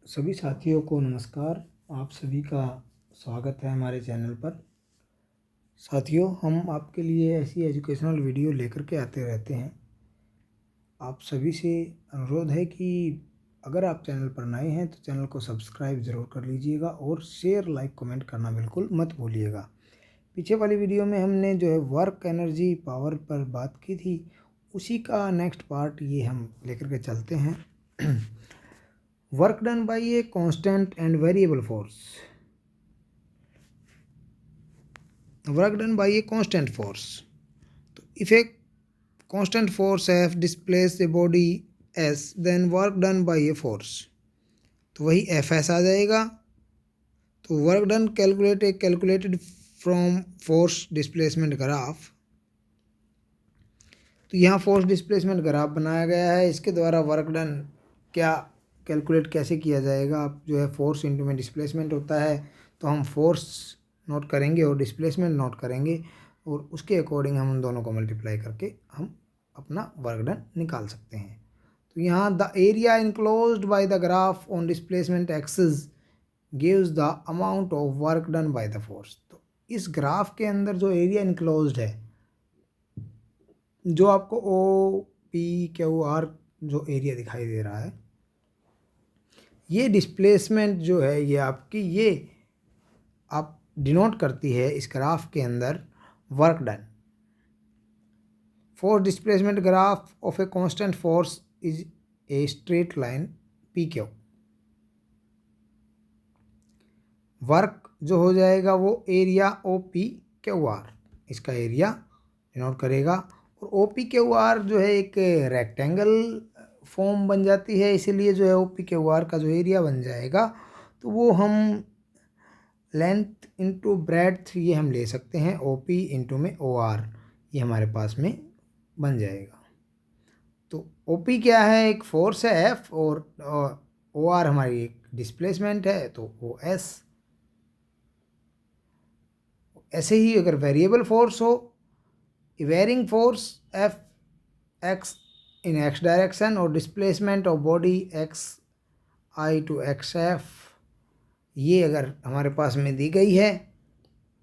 सभी साथियों को नमस्कार। आप सभी का स्वागत है हमारे चैनल पर। साथियों, हम आपके लिए ऐसी एजुकेशनल वीडियो लेकर के आते रहते हैं। आप सभी से अनुरोध है कि अगर आप चैनल पर नए हैं तो चैनल को सब्सक्राइब ज़रूर कर लीजिएगा और शेयर, लाइक, कमेंट करना बिल्कुल मत भूलिएगा। पीछे वाली वीडियो में हमने जो है वर्क एनर्जी पावर पर बात की थी, उसी का नेक्स्ट पार्ट ये हम लेकर के चलते हैं। Work done by a constant and variable force. Work done by a constant force. तो if a constant force F displace a body S, then work done by a force. तो वही F S आ जाएगा। तो work done calculated from force displacement graph. तो यहाँ force displacement graph बनाया गया है। इसके द्वारा वर्क डन क्या कैलकुलेट कैसे किया जाएगा। आप जो है फोर्स इंटू में डिस्प्लेसमेंट होता है, तो हम फोर्स नोट करेंगे और डिस्प्लेसमेंट नोट करेंगे और उसके अकॉर्डिंग हम उन दोनों को मल्टीप्लाई करके हम अपना वर्क डन निकाल सकते हैं। तो यहाँ the area enclosed by the graph on displacement axis gives the amount of work done by the force. तो इस ग्राफ के अंदर जो एरिया इनक्लोज्ड है, जो आपको ओ पी क्यू आर जो एरिया दिखाई दे रहा है, ये डिस्प्लेसमेंट जो है ये आपकी ये आप डिनोट करती है इस ग्राफ के अंदर work done. Force displacement graph of a constant force is a straight line P Q. Work जो हो जाएगा वो area O P Q R, इसका एरिया डिनोट करेगा। और ओ पी क्यू आर जो है एक रेक्टेंगल फॉर्म बन जाती है, इसीलिए जो है ओ पी क्यू आर का जो एरिया बन जाएगा तो वो हम लेंथ इंटू ब्रेड्थ ये हम ले सकते हैं। ओ पी इंटू में ओ आर ये हमारे पास में बन जाएगा। तो ओ पी क्या है, एक फोर्स है एफ, और ओ आर हमारी एक डिस्प्लेसमेंट है, तो ओ एस। ऐसे ही अगर वेरिएबल फोर्स हो, varying force F X in X direction और displacement of body X I to X F, ये अगर हमारे पास में दी गई है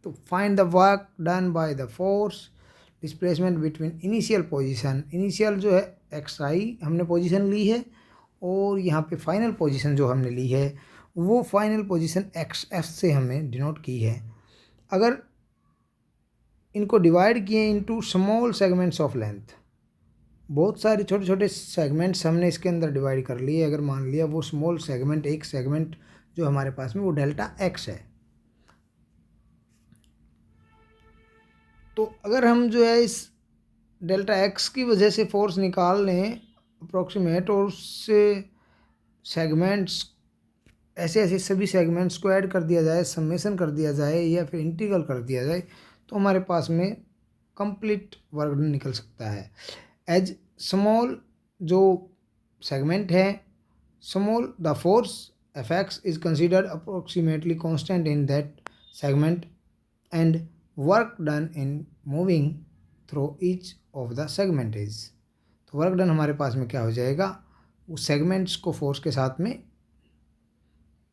तो find the work done by the force displacement between initial position. Initial जो है एक्स आई हमने पोजीशन ली है और यहाँ पे फाइनल पोजीशन जो हमने ली है वो फाइनल पोजीशन एक्स एफ से हमने डिनोट की है। अगर इनको डिवाइड किए into small segments of length, बहुत सारे छोटे छोटे सेगमेंट्स हमने इसके अंदर डिवाइड कर लिए। अगर मान लिया वो स्मॉल सेगमेंट, एक सेगमेंट जो हमारे पास में वो डेल्टा एक्स है, तो अगर हम जो है इस डेल्टा एक्स की वजह से फोर्स निकाल लें अप्रोक्सीमेट, और उससे सेगमेंट्स ऐसे ऐसे सभी सेगमेंट्स को ऐड कर दिया जाए, समेशन कर दिया जाए या फिर इंटीग्रल कर दिया जाए, तो हमारे पास में कंप्लीट वर्क डन निकल सकता है। एज स्मॉल जो सेगमेंट है, small the force F x is considered approximately constant in that segment and work done in moving through each of the segment is. तो वर्क डन हमारे पास में क्या हो जाएगा, उस सेगमेंट्स को फोर्स के साथ में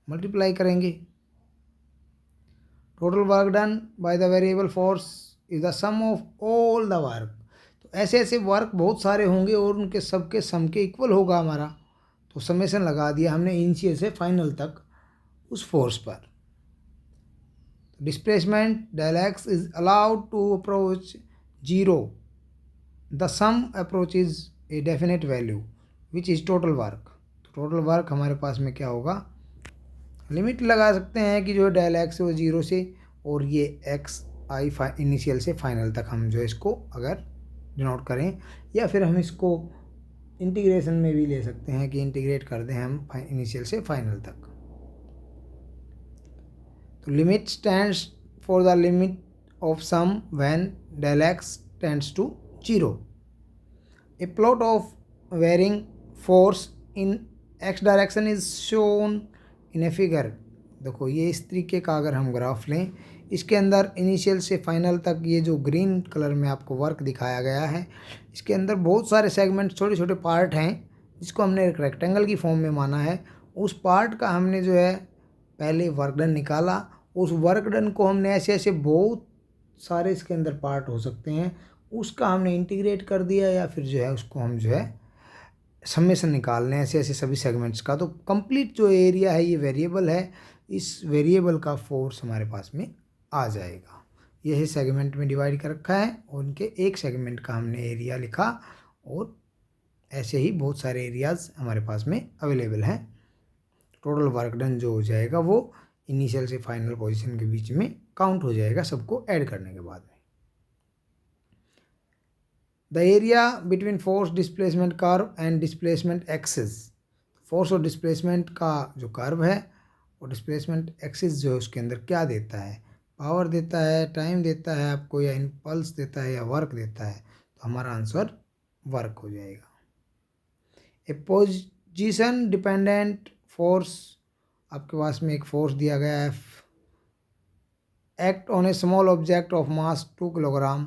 मल्टीप्लाई करेंगे। Total work done by the variable force is the sum of all the work. तो ऐसे ऐसे वर्क बहुत सारे होंगे और उनके सबके सम के इक्वल होगा हमारा, तो समेशन लगा दिया हमने इनिशियल से फाइनल तक उस फोर्स पर। Displacement del X is allowed to approach zero, the sum approach is a definite value which is total work. तो टोटल वर्क हमारे पास में क्या होगा, लिमिट लगा सकते हैं कि जो डेल एक्स वो जीरो से और ये एक्स आई इनिशियल से फाइनल तक हम जो इसको अगर डिनोट करें, या फिर हम इसको इंटीग्रेशन में भी ले सकते हैं कि इंटीग्रेट कर दें हम इनिशियल से फाइनल तक। तो limit stands for the limit of sum when del X tends to zero. A plot of varying force in X direction is shown in a figure. देखो ये इस तरीके का अगर हम ग्राफ लें, इसके अंदर इनिशियल से फाइनल तक ये जो ग्रीन कलर में आपको वर्क दिखाया गया है, इसके अंदर बहुत सारे सेगमेंट छोटे छोटे पार्ट हैं जिसको हमने एक रेक्टेंगल की फॉर्म में माना है, उस पार्ट का हमने जो है पहले वर्क डन निकाला, उस वर्क डन को हमने ऐसे ऐसे बहुत सारे इसके अंदर पार्ट हो सकते हैं, उसका हमने इंटीग्रेट कर दिया, या फिर जो है उसको हम जो है समेशन निकाल लें ऐसे ऐसे सभी सेगमेंट्स का। तो कंप्लीट जो एरिया है ये वेरिएबल है, इस वेरिएबल का फोर्स हमारे पास में आ जाएगा। यही सेगमेंट में डिवाइड कर रखा है और उनके एक सेगमेंट का हमने एरिया लिखा, और ऐसे ही बहुत सारे एरियाज़ हमारे पास में अवेलेबल हैं। टोटल वर्क डन जो हो जाएगा वो इनिशियल से फाइनल पोजीशन के बीच में काउंट हो जाएगा सबको ऐड करने के बाद में। The area between force displacement curve and displacement axis, force और डिस्प्लेसमेंट का जो कर्व है और डिस्प्लेसमेंट एक्सिस जो है उसके अंदर क्या देता है, पावर देता है, टाइम देता है आपको, या इम्पल्स देता है, या वर्क देता है, तो हमारा आंसर वर्क हो जाएगा। ए पोजीशन डिपेंडेंट फोर्स, आपके पास में एक फोर्स दिया गया है, act on a small object of mass 2 kilogram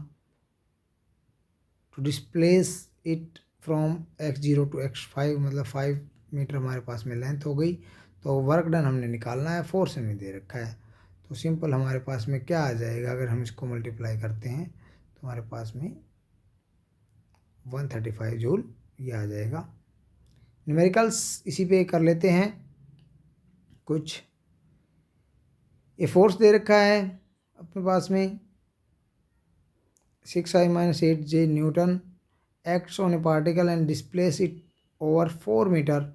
to displace it from x0 to x5, मतलब 5 मीटर हमारे पास में लेंथ हो गई। तो वर्क डन हमने निकालना है, फोर्स हमें दे रखा है, तो सिंपल हमारे पास में क्या आ जाएगा, अगर हम इसको मल्टीप्लाई करते हैं तो हमारे पास में 135 जूल ये आ जाएगा। न्यूमेरिकल्स इसी पे कर लेते हैं कुछ। ये फोर्स दे रखा है अपने पास में 6i - 8j Newton, acts on a particle and displaces it over 4 meter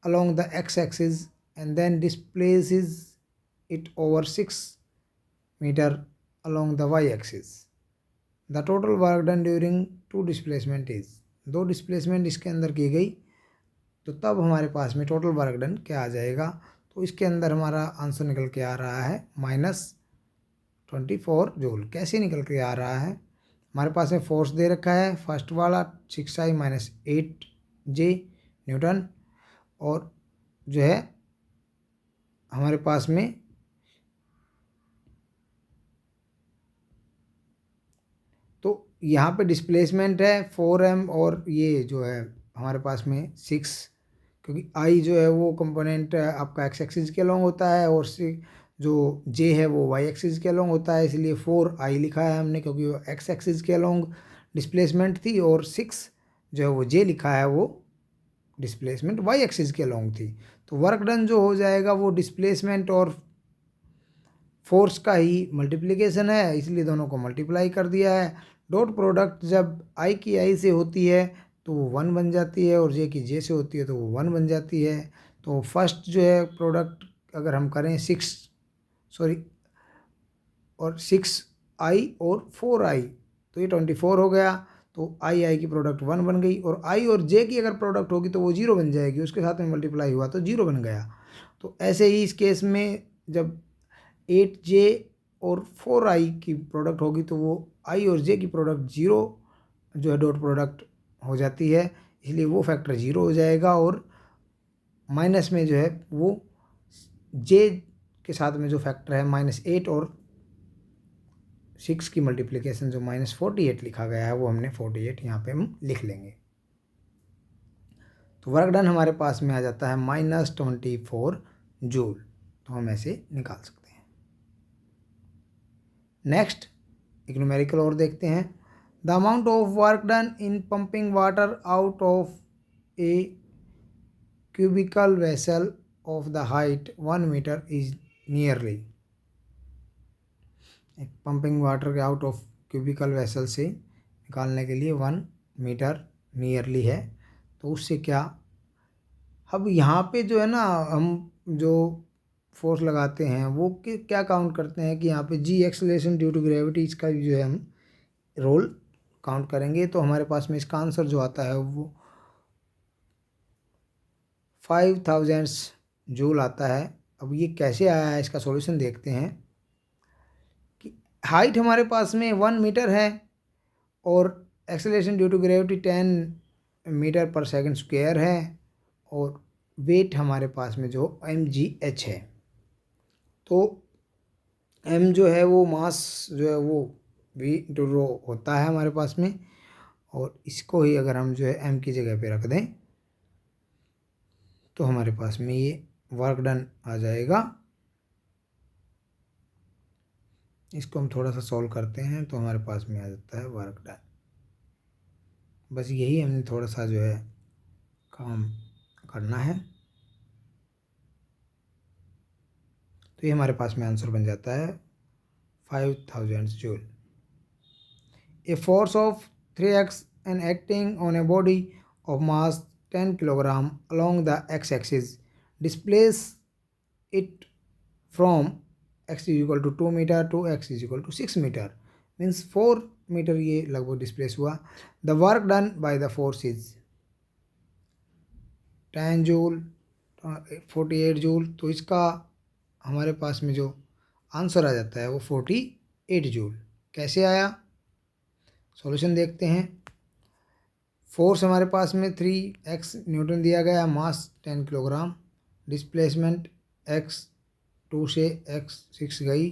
along the x-axis and then displaces it over 6 meter along the y-axis. The total work done during 2 displacement is, 2 displacement इसके अंदर की गई, तो तब हमारे पास में total work done क्या आ जाएगा। तो इसके अंदर हमारा आंसर निकल के आ रहा है -24 जूल। कैसे निकल के आ रहा है, हमारे पास में फोर्स दे रखा है फर्स्ट वाला 6i - 8j न्यूटन, और जो है हमारे पास में तो यहाँ पे डिस्प्लेसमेंट है 4m, और ये जो है हमारे पास में 6, क्योंकि i जो है वो कंपोनेंट आपका x एक्सिस के अलॉन्ग होता है, और जो j है वो y एक्सिस के अलॉन्ग होता है, इसलिए 4i लिखा है हमने, क्योंकि वो x एक्सिस के अलॉन्ग डिस्प्लेसमेंट थी, और 6 जो है वो j लिखा है वो डिस्प्लेसमेंट y एक्सिस के अलॉन्ग थी। तो वर्क डन जो हो जाएगा वो डिस्प्लेसमेंट और फोर्स का ही मल्टीप्लिकेशन है, इसलिए दोनों को मल्टीप्लाई कर दिया है। डॉट प्रोडक्ट जब i की i से होती है तो वो 1 बन जाती है, और j की j से होती है तो वो 1 बन जाती है। तो फर्स्ट जो है प्रोडक्ट अगर हम करें 6 और 6i और 4i, तो ये 24 हो गया। तो i की प्रोडक्ट 1 बन गई, और i और j की अगर प्रोडक्ट होगी तो वो 0 बन जाएगी, उसके साथ में मल्टीप्लाई हुआ तो 0 बन गया। तो ऐसे ही इस केस में जब 8j और 4i की प्रोडक्ट होगी तो वो i और j की प्रोडक्ट 0 जो है डॉट प्रोडक्ट हो जाती है, इसलिए वो फैक्टर 0 हो जाएगा, और माइनस में जो है वो j के साथ में जो फैक्टर है -8 और 6 की मल्टीप्लिकेशन जो -48 लिखा गया है वो हमने 48 यहाँ पे हम लिख लेंगे। तो वर्क डन हमारे पास में आ जाता है -24 जूल, तो हम ऐसे निकाल सकते हैं। नेक्स्ट एक न्यूमेरिकल और देखते हैं। The amount of work done in pumping water out of a cubical vessel of the height 1 metre is nearly, एक पंपिंग वाटर के आउट ऑफ क्यूबिकल वेसल से निकालने के लिए 1 मीटर नियरली है, तो उससे क्या, अब यहाँ पे जो है ना हम जो फोर्स लगाते हैं वो क्या काउंट करते हैं कि यहाँ पे जी एक्सेलरेशन ड्यू टू ग्रेविटी, इसका भी जो है हम रोल काउंट करेंगे। तो हमारे पास में इसका आंसर जो आता है वो 5000 जूल आता है। अब ये कैसे आया है इसका सॉल्यूशन देखते हैं कि हाइट हमारे पास में 1 मीटर है, और acceleration due to gravity 10 metre पर सेकंड स्क्वायर है, और वेट हमारे पास में जो mgh है। तो m जो है वो मास जो है वो v × रो होता है हमारे पास में, और इसको ही अगर हम जो है m की जगह पे रख दें तो हमारे पास में ये वर्क डन आ जाएगा। इसको हम थोड़ा सा सॉल्व करते हैं तो हमारे पास में आ जाता है वर्क डन। बस यही हमने थोड़ा सा जो है काम करना है, तो ये हमारे पास में आंसर बन जाता है 5000 joule. A force of 3x and acting on a body of mass 10 kg along the x-axis displaces it from x is equal to 2 meter to x is equal to 6 meter, means 4 metre ये लगभग displace हुआ। The work done by the force is 10 joule 48 joule. तो इसका हमारे पास में जो answer आ जाता है वो 48 जूल। कैसे आया, सॉल्यूशन देखते हैं। फोर्स हमारे पास में 3x न्यूटन दिया गया, मास 10 किलोग्राम, डिस्प्लेसमेंट x 2 से x 6 गई,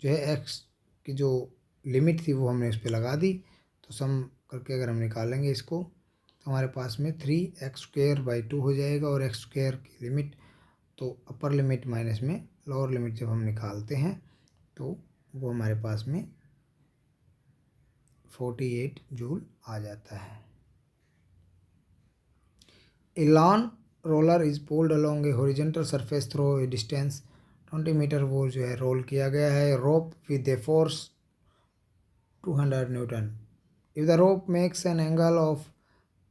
जो है x की जो लिमिट थी वो हमने उस पर लगा दी। तो सम करके अगर हम निकालेंगे इसको तो हमारे पास में 3x²/2 हो जाएगा, और x² की लिमिट तो अपर लिमिट माइनस में लोअर लिमिट जब हम निकालते हैं तो वो हमारे पास में 48 जूल आ जाता है। A lawn roller is pulled along a horizontal surface through a distance 20 metre, वो जो है रोल किया गया है रोप with a force 200 Newton. If the rope makes an angle of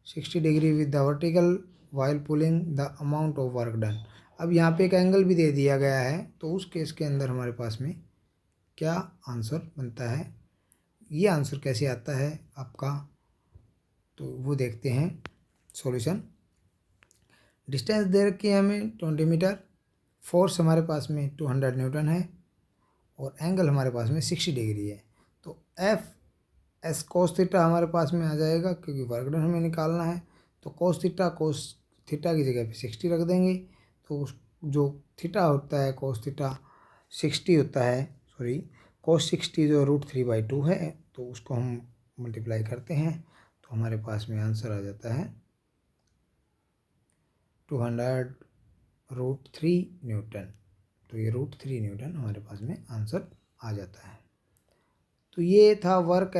60 degree with the vertical while pulling, the amount of work done। अब यहाँ पे एक एंगल भी दे दिया गया है, तो उस केस के अंदर हमारे पास में क्या आंसर बनता है, ये आंसर कैसे आता है आपका, तो वो देखते हैं। सॉल्यूशन, डिस्टेंस दे रखी है हमें 20 मीटर, फोर्स हमारे पास में 200 न्यूटन है, और एंगल हमारे पास में 60 डिग्री है। तो एफ एस कोस थीटा हमारे पास में आ जाएगा, क्योंकि वर्क डन हमें निकालना है। तो कोस थीटा की जगह पे 60 रख देंगे, तो जो थीटा होता है कोस थीटा 60 होता है, सॉरी कोस 60 जो √3/2 है, तो उसको हम मल्टीप्लाई करते हैं तो हमारे पास में आंसर आ जाता है 200√3 न्यूटन। तो ये √3 न्यूटन हमारे पास में आंसर आ जाता है। तो ये था वर्क